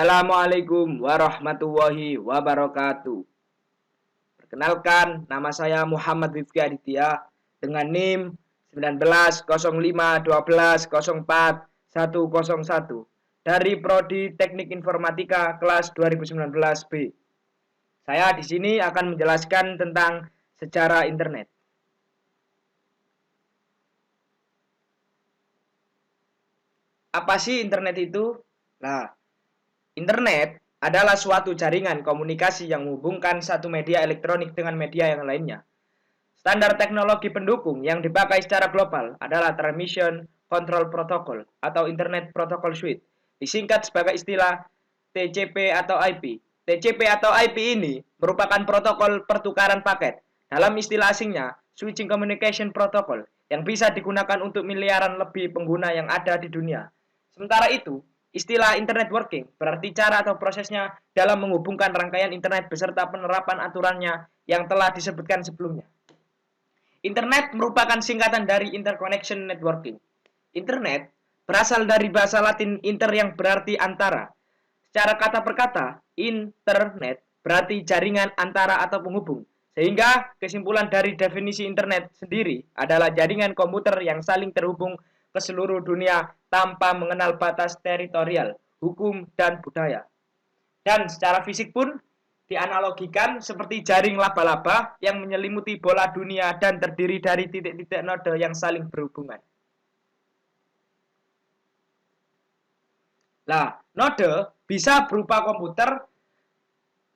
Assalamualaikum warahmatullahi wabarakatuh. Perkenalkan, nama saya Muhammad Rifki Aditya dengan NIM 190512014101 dari Prodi Teknik Informatika kelas 2019B. Saya di sini akan menjelaskan tentang sejarah internet. Apa sih internet itu? Nah, internet adalah suatu jaringan komunikasi yang menghubungkan satu media elektronik dengan media yang lainnya. Standar teknologi pendukung yang dipakai secara global adalah Transmission Control Protocol atau Internet Protocol Suite, disingkat sebagai istilah TCP atau IP. TCP atau IP ini merupakan protokol pertukaran paket. Dalam istilah asingnya, Switching Communication Protocol, yang bisa digunakan untuk miliaran lebih pengguna yang ada di dunia. Sementara itu, istilah Internet Working berarti cara atau prosesnya dalam menghubungkan rangkaian internet beserta penerapan aturannya yang telah disebutkan sebelumnya. Internet merupakan singkatan dari Interconnection Networking. Internet berasal dari bahasa Latin inter yang berarti antara. Secara kata per kata, internet berarti jaringan antara atau penghubung. Sehingga kesimpulan dari definisi internet sendiri adalah jaringan komputer yang saling terhubung ke seluruh dunia tanpa mengenal batas teritorial, hukum, dan budaya. Dan secara fisik pun dianalogikan seperti jaring laba-laba yang menyelimuti bola dunia dan terdiri dari titik-titik node yang saling berhubungan. Nah, node bisa berupa komputer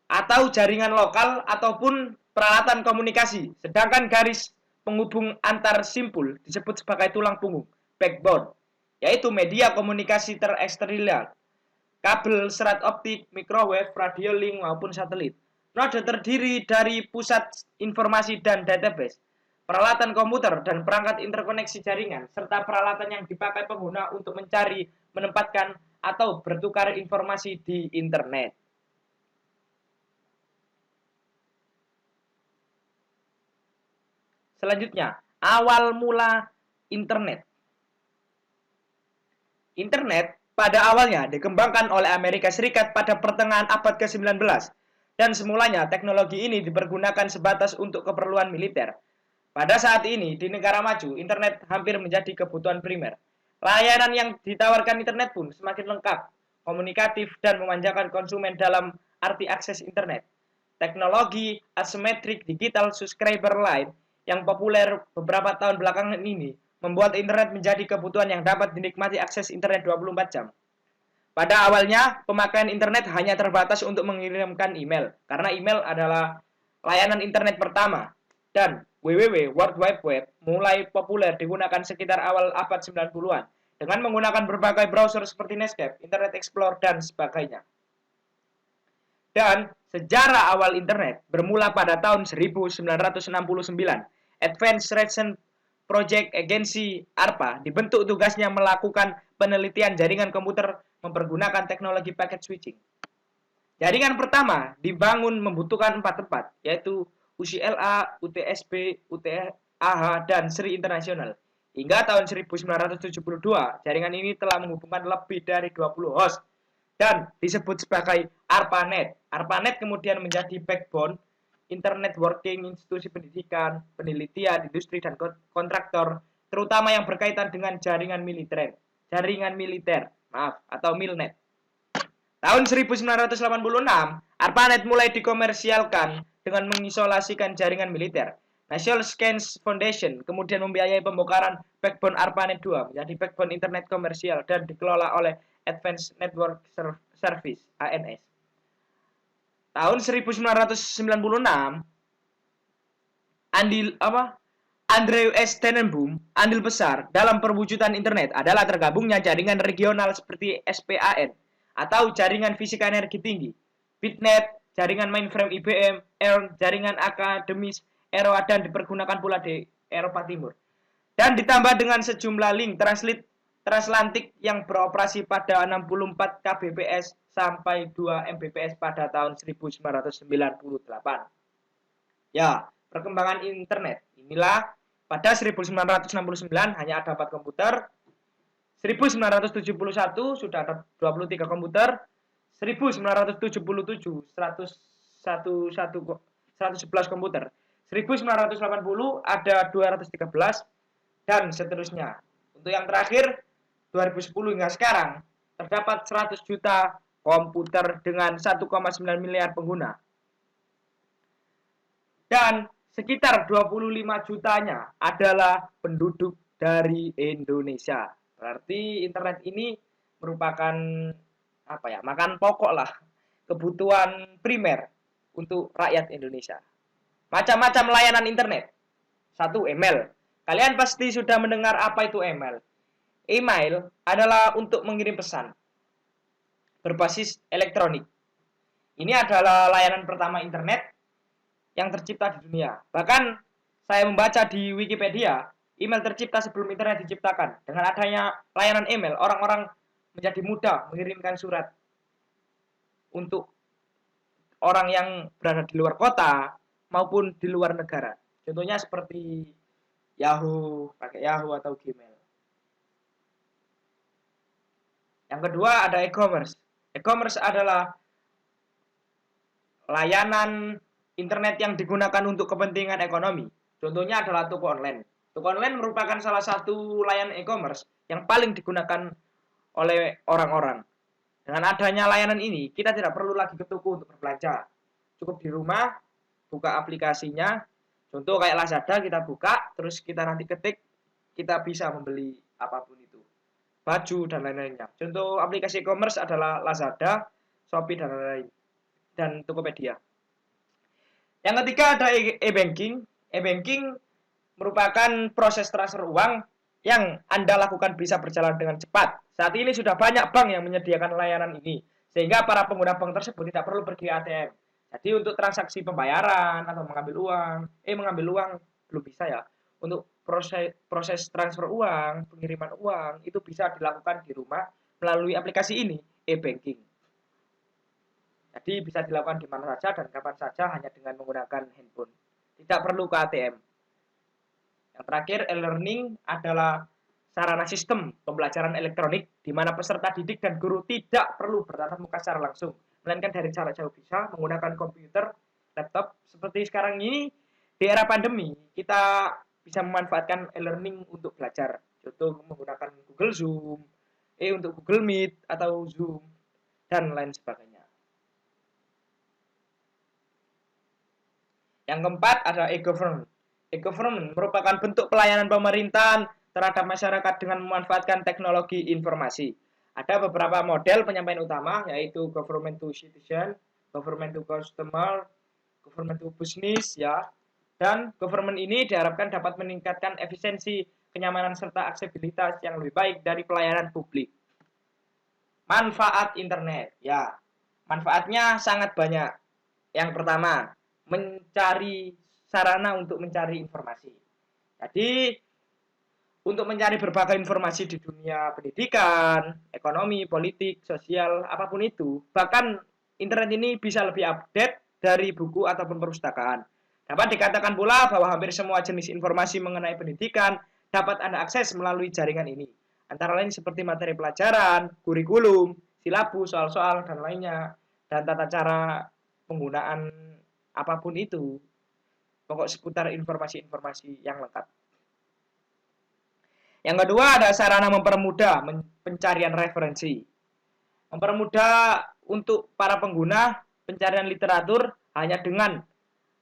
atau jaringan lokal ataupun peralatan komunikasi, sedangkan garis penghubung antar simpul disebut sebagai tulang punggung, backbone, yaitu media komunikasi terestrial, kabel, serat optik, microwave, radio link, maupun satelit. Node terdiri dari pusat informasi dan database, peralatan komputer dan perangkat interkoneksi jaringan, serta peralatan yang dipakai pengguna untuk mencari, menempatkan, atau bertukar informasi di internet. Selanjutnya, awal mula internet. Internet pada awalnya dikembangkan oleh Amerika Serikat pada pertengahan abad ke-19 dan semulanya teknologi ini dipergunakan sebatas untuk keperluan militer. Pada saat ini di negara maju, internet hampir menjadi kebutuhan primer. Layanan yang ditawarkan internet pun semakin lengkap, komunikatif, dan memanjakan konsumen dalam arti akses internet. Teknologi asymmetric digital subscriber line yang populer beberapa tahun belakangan ini membuat internet menjadi kebutuhan yang dapat dinikmati akses internet 24 jam. Pada awalnya, pemakaian internet hanya terbatas untuk mengirimkan email, karena email adalah layanan internet pertama, dan www World Wide Web mulai populer digunakan sekitar awal abad 90-an, dengan menggunakan berbagai browser seperti Netscape, Internet Explorer, dan sebagainya. Dan sejarah awal internet bermula pada tahun 1969. Advanced Research Project Agency ARPA dibentuk tugasnya melakukan penelitian jaringan komputer mempergunakan teknologi packet switching. Jaringan pertama dibangun membutuhkan 4 tempat, yaitu UCLA, UTSB, UTAH, dan Sri International. Hingga tahun 1972, jaringan ini telah menghubungkan lebih dari 20 host dan disebut sebagai ARPANET. ARPANET kemudian menjadi backbone Internet Working institusi pendidikan, penelitian, industri, dan kontraktor, terutama yang berkaitan dengan jaringan militer, atau MILNET. Tahun 1986, ARPANET mulai dikomersialkan dengan mengisolasikan jaringan militer. National Science Foundation kemudian membiayai pembongkaran backbone ARPANET 2 menjadi backbone internet komersial dan dikelola oleh Advanced Network Service (ANS). Tahun 1996, Andrew S. Tenenbaum, andil besar dalam perwujudan internet adalah tergabungnya jaringan regional seperti SPAN atau jaringan fisika energi tinggi, BitNet, jaringan mainframe IBM, EARN, jaringan akademis Eropa, dan dipergunakan pula di Eropa Timur. Dan ditambah dengan sejumlah link transatlantik yang beroperasi pada 64 kbps sampai 2 mbps pada tahun 1998. Ya, perkembangan internet. Inilah pada 1969 hanya ada 4 komputer. 1971 sudah ada 23 komputer. 1977 111 komputer, 1980 ada 213 dan seterusnya. Untuk yang terakhir 2010 hingga sekarang terdapat 100 juta komputer dengan 1,9 miliar pengguna. Dan sekitar 25 jutanya adalah penduduk dari Indonesia. Berarti internet ini merupakan makan pokok lah, kebutuhan primer untuk rakyat Indonesia. Macam-macam layanan internet. Satu, email. Kalian pasti sudah mendengar apa itu email. Email adalah untuk mengirim pesan berbasis elektronik. Ini adalah layanan pertama internet yang tercipta di dunia. Bahkan saya membaca di Wikipedia, email tercipta sebelum internet diciptakan. Dengan adanya layanan email, orang-orang menjadi mudah mengirimkan surat untuk orang yang berada di luar kota maupun di luar negara. Contohnya seperti Yahoo, pakai Yahoo atau Gmail. Yang kedua ada e-commerce. E-commerce adalah layanan internet yang digunakan untuk kepentingan ekonomi. Contohnya adalah toko online. Toko online merupakan salah satu layanan e-commerce yang paling digunakan oleh orang-orang. Dengan adanya layanan ini, kita tidak perlu lagi ke toko untuk berbelanja. Cukup di rumah, buka aplikasinya. Contoh kayak Lazada, kita buka, terus kita nanti ketik, kita bisa membeli apapun itu. Baju dan lain-lainnya. Contoh aplikasi e-commerce adalah Lazada, Shopee, dan lain-lain. Dan Tokopedia. Yang ketiga ada e-banking. E-banking merupakan proses transfer uang yang Anda lakukan bisa berjalan dengan cepat. Saat ini sudah banyak bank yang menyediakan layanan ini, sehingga para pengguna bank tersebut tidak perlu pergi ATM. Jadi untuk transaksi pembayaran atau mengambil uang belum bisa ya. Untuk proses transfer uang, pengiriman uang, itu bisa dilakukan di rumah melalui aplikasi ini, e-banking. Jadi bisa dilakukan di mana saja dan kapan saja hanya dengan menggunakan handphone. Tidak perlu ke ATM. Yang terakhir, e-learning adalah sarana sistem pembelajaran elektronik di mana peserta didik dan guru tidak perlu bertatap muka secara langsung, melainkan dari jarak jauh bisa menggunakan komputer, laptop. Seperti sekarang ini, di era pandemi, kita bisa memanfaatkan e-learning untuk belajar. Contoh menggunakan Google Zoom, untuk Google Meet atau Zoom, dan lain sebagainya. Yang keempat ada e-government. E-government merupakan bentuk pelayanan pemerintahan terhadap masyarakat dengan memanfaatkan teknologi informasi. Ada beberapa model penyampaian utama, yaitu government to citizen, government to customer, government to business, ya. Dan government ini diharapkan dapat meningkatkan efisiensi, kenyamanan, serta aksesibilitas yang lebih baik dari pelayanan publik. Manfaat internet, ya. Manfaatnya sangat banyak. Yang pertama, mencari sarana untuk mencari informasi. Jadi, untuk mencari berbagai informasi di dunia pendidikan, ekonomi, politik, sosial, apapun itu, bahkan internet ini bisa lebih update dari buku ataupun perpustakaan. Dapat dikatakan pula bahwa hampir semua jenis informasi mengenai pendidikan dapat Anda akses melalui jaringan ini. Antara lain seperti materi pelajaran, kurikulum, silabus, soal-soal, dan lainnya, dan tata cara penggunaan apapun itu. Pokok seputar informasi-informasi yang lengkap. Yang kedua ada sarana mempermudah pencarian referensi. Mempermudah untuk para pengguna pencarian literatur hanya dengan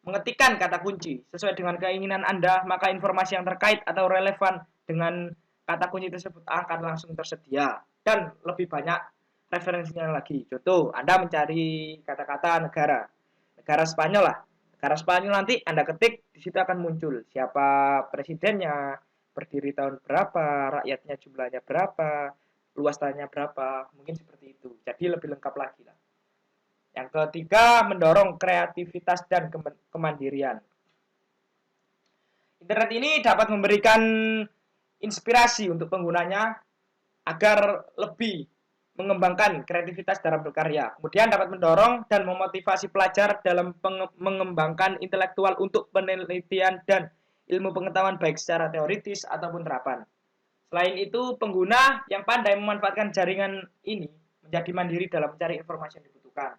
mengetikkan kata kunci sesuai dengan keinginan Anda, maka informasi yang terkait atau relevan dengan kata kunci tersebut akan langsung tersedia dan lebih banyak referensinya lagi. Contoh, Anda mencari kata-kata negara Spanyol lah. Negara Spanyol nanti Anda ketik, di situ akan muncul siapa presidennya, berdiri tahun berapa, rakyatnya jumlahnya berapa, luas tanahnya berapa, mungkin seperti itu. Jadi lebih lengkap lagi lah. Yang ketiga, mendorong kreativitas dan kemandirian. Internet ini dapat memberikan inspirasi untuk penggunanya agar lebih mengembangkan kreativitas dalam berkarya. Kemudian dapat mendorong dan memotivasi pelajar dalam mengembangkan intelektual untuk penelitian dan ilmu pengetahuan baik secara teoritis ataupun terapan. Selain itu, pengguna yang pandai memanfaatkan jaringan ini menjadi mandiri dalam mencari informasi yang dibutuhkan.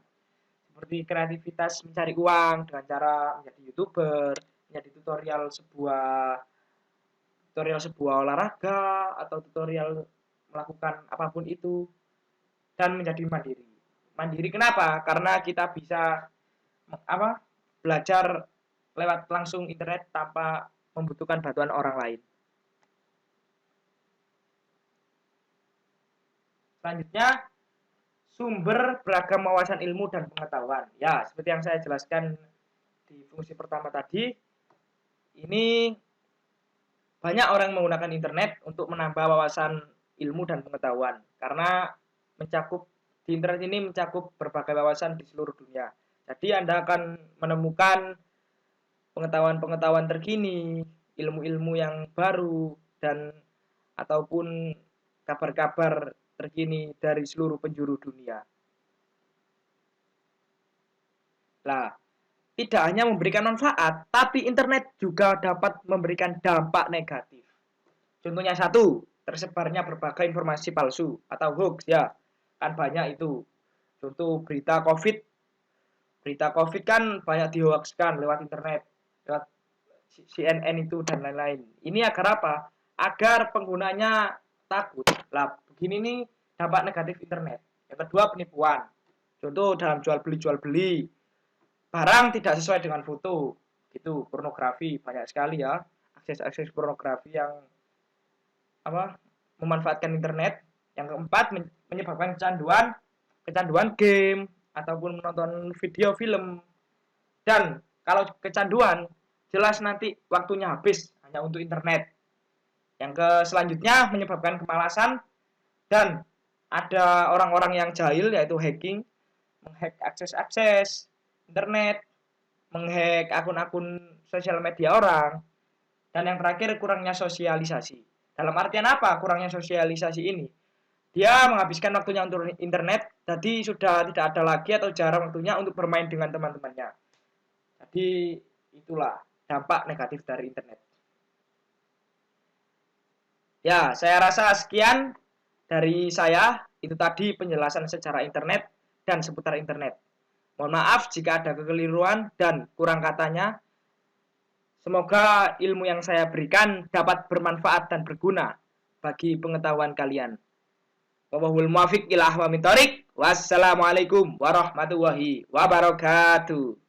Seperti kreativitas mencari uang dengan cara menjadi YouTuber, menjadi tutorial sebuah olahraga atau tutorial melakukan apapun itu, dan menjadi mandiri. Mandiri kenapa? Karena kita bisa belajar lewat langsung internet tanpa membutuhkan bantuan orang lain. Selanjutnya, sumber beragam wawasan ilmu dan pengetahuan. Ya, seperti yang saya jelaskan di fungsi pertama tadi, ini banyak orang menggunakan internet untuk menambah wawasan ilmu dan pengetahuan. Karena di internet ini mencakup berbagai wawasan di seluruh dunia. Jadi Anda akan menemukan pengetahuan-pengetahuan terkini, ilmu-ilmu yang baru, dan ataupun kabar-kabar terkini dari seluruh penjuru dunia. Nah, tidak hanya memberikan manfaat, tapi internet juga dapat memberikan dampak negatif. Contohnya satu, tersebarnya berbagai informasi palsu atau hoax, ya, kan banyak itu. Contoh berita COVID kan banyak dihoaxkan lewat internet, lewat CNN itu dan lain-lain. Ini agar apa? Agar penggunanya takut. Lah, begini nih dampak negatif internet. Yang kedua, penipuan. Contoh dalam jual beli, barang tidak sesuai dengan foto. Itu pornografi, banyak sekali ya akses pornografi yang memanfaatkan internet. Yang keempat, menyebabkan kecanduan game ataupun menonton video film. Dan kalau kecanduan, jelas nanti waktunya habis hanya untuk internet. Yang selanjutnya, menyebabkan kemalasan, dan ada orang-orang yang jahil, yaitu hacking, menghack akses internet, menghack akun-akun sosial media orang. Dan yang terakhir, kurangnya sosialisasi. Dalam artian apa kurangnya sosialisasi ini? Dia menghabiskan waktunya untuk internet, jadi sudah tidak ada lagi atau jarang waktunya untuk bermain dengan teman-temannya. Jadi itulah dampak negatif dari internet. Ya, saya rasa sekian dari saya. Itu tadi penjelasan secara internet dan seputar internet. Mohon maaf jika ada kekeliruan dan kurang katanya. Semoga ilmu yang saya berikan dapat bermanfaat dan berguna bagi pengetahuan kalian. Wallahul muwaffiq ila aqwamit thoriq. Wassalamualaikum warahmatullahi wabarakatuh.